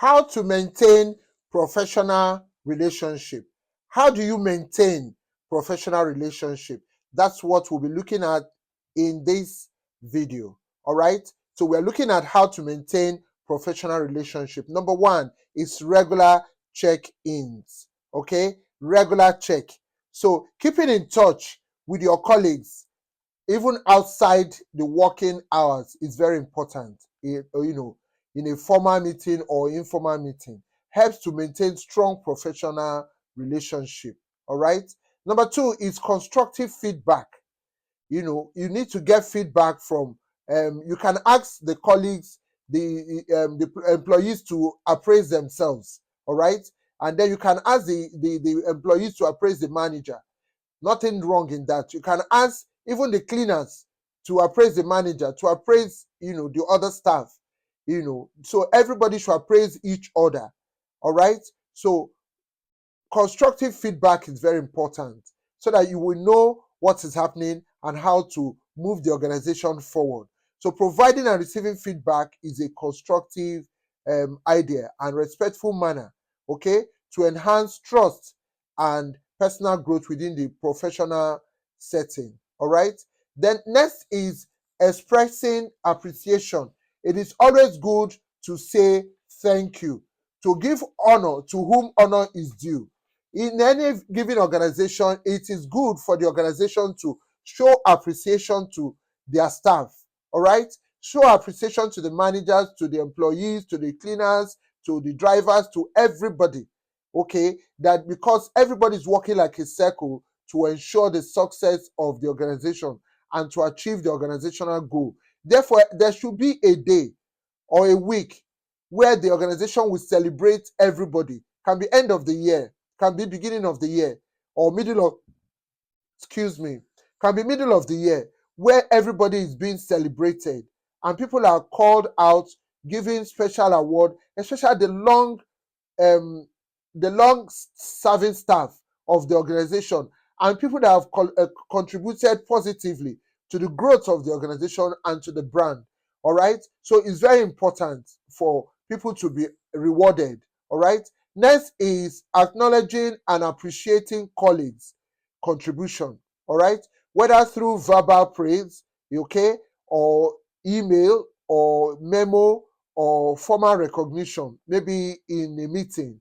How to maintain professional relationship. How do you maintain professional relationship? That's what we'll be looking at in this video. All right. So we're looking at how to maintain professional relationship. Number one is regular check-ins. Okay, regular check. So keeping in touch with your colleagues, even outside the working hours, is very important. In a formal meeting or informal meeting, helps to maintain strong professional relationship. All right. Number two is constructive feedback. You need to get feedback from, you can ask the colleagues, the employees to appraise themselves. All right. And then you can ask the employees to appraise the manager. Nothing wrong in that. You can ask even the cleaners to appraise the manager, to appraise, the other staff. So everybody should appraise each other. All right. So constructive feedback is very important, so that you will know what is happening and how to move the organization forward. So providing and receiving feedback is a constructive idea and respectful manner, okay, to enhance trust and personal growth within the professional setting. All right. Then next is expressing appreciation. It is always good to say thank you, to give honor to whom honor is due. In any given organization, it is good for the organization to show appreciation to their staff. All right. Show appreciation to the managers, to the employees, to the cleaners, to the drivers, to everybody. Okay. That because everybody is working like a circle to ensure the success of the organization and to achieve the organizational goal. Therefore, there should be a day or a week where the organization will celebrate everybody. Can be end of the year, can be beginning of the year, or middle of, excuse me, can be middle of the year, where everybody is being celebrated and people are called out, giving special award, especially um, the long serving staff of the organization and people that have contributed positively to the growth of the organization and to the brand. All right. So it's very important for people to be rewarded. All right. Next is acknowledging and appreciating colleagues' contribution. All right. Whether through verbal praise, okay, or email or memo or formal recognition, maybe in a meeting,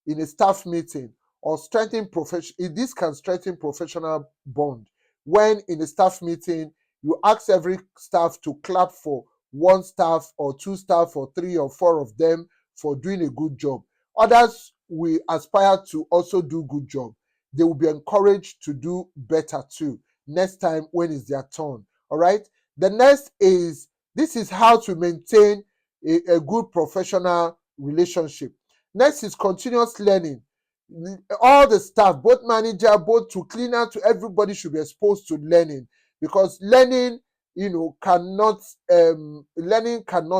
in a staff meeting, or strengthen profession. This can strengthen professional bond. When in a staff meeting, you ask every staff to clap for one staff or two staff or three or four of them for doing a good job. Others will aspire to also do good job. They will be encouraged to do better too next time when it's their turn. All right. The next is, this is how to maintain a good professional relationship. Next is continuous learning. All the staff, both manager, both to cleaner, to everybody should be exposed to learning, because learning, learning cannot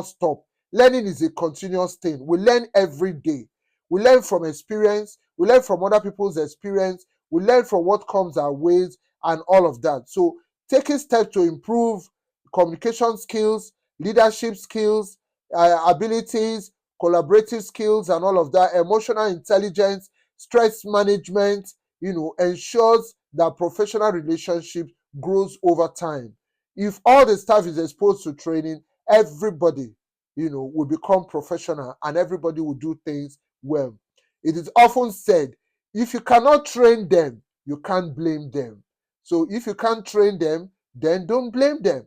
stop. Learning is a continuous thing. We learn every day. We learn from experience. We learn from other people's experience. We learn from what comes our ways and all of that. So taking steps to improve communication skills, leadership skills, abilities, collaborative skills and all of that, emotional intelligence, stress management, ensures that professional relationship grows over time. If all the staff is exposed to training, everybody, will become professional and everybody will do things well. It is often said, if you cannot train them, you can't blame them. So if you can't train them, then don't blame them.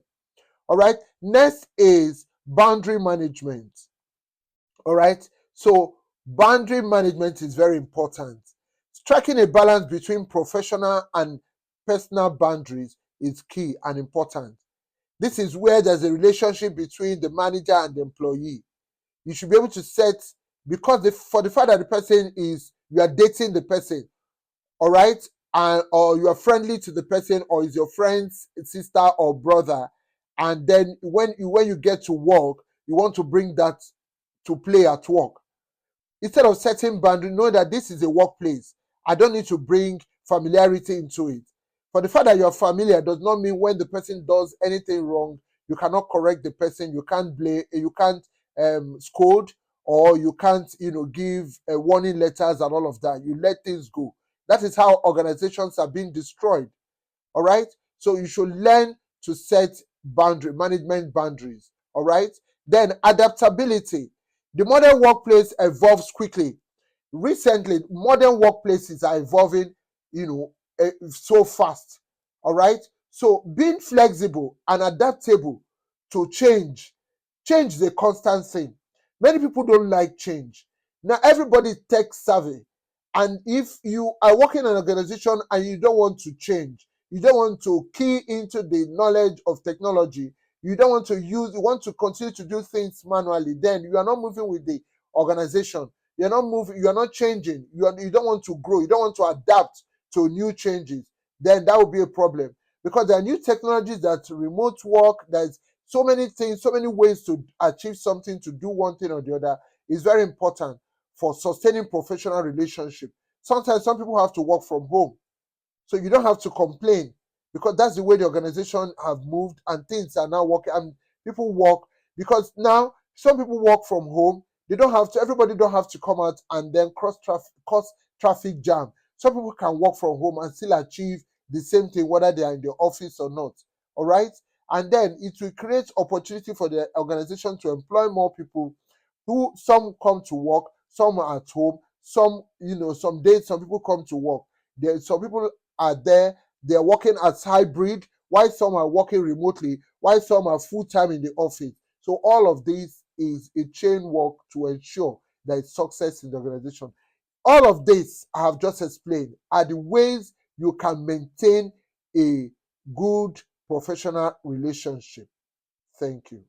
All right. Next is boundary management. All right. So boundary management is very important. Striking a balance between professional and personal boundaries is key and important. This is where there's a relationship between the manager and the employee. You should be able to set, because for the fact that the person is, you are dating the person, all right, and or you are friendly to the person, or is your friend's sister or brother, and then when you get to work, you want to bring that to play at work. Instead of setting boundary, know that this is a workplace. I don't need to bring familiarity into it. For the fact that you're familiar does not mean when the person does anything wrong, you cannot correct the person, you can't blame, you can't scold, or you can't, give warning letters and all of that. You let things go. That is how organizations are being destroyed. All right. So you should learn to set management boundaries. All right. Then adaptability. The modern workplace evolves quickly. Recently, modern workplaces are evolving, so fast. All right. So being flexible and adaptable to change is a constant thing. Many people don't like change. Now everybody is tech savvy, and if you are working in an organization and you don't want to change, you don't want to key into the knowledge of technology, you don't want to use, you want to continue to do things manually, then you are not moving with the organization. You're not moving, you are not changing, you don't want to grow, you don't want to adapt to new changes, then that will be a problem. Because there are new technologies, that remote work, there's so many things, so many ways to achieve something, to do one thing or the other. Is very important for sustaining professional relationship. Sometimes some people have to work from home, so you don't have to complain, because that's the way the organization have moved and things are now working. And people work, because now some people work from home. They don't have to. Everybody don't have to come out and then cause traffic jam. Some people can work from home and still achieve the same thing, whether they are in the office or not. All right, and then it will create opportunity for the organization to employ more people, who some come to work, some are at home, some, some days some people come to work. There some people are there, they're working as hybrid, while some are working remotely, while some are full-time in the office. So all of this is a chain work to ensure there is success in the organization. All of this I have just explained are the ways you can maintain a good professional relationship. Thank you.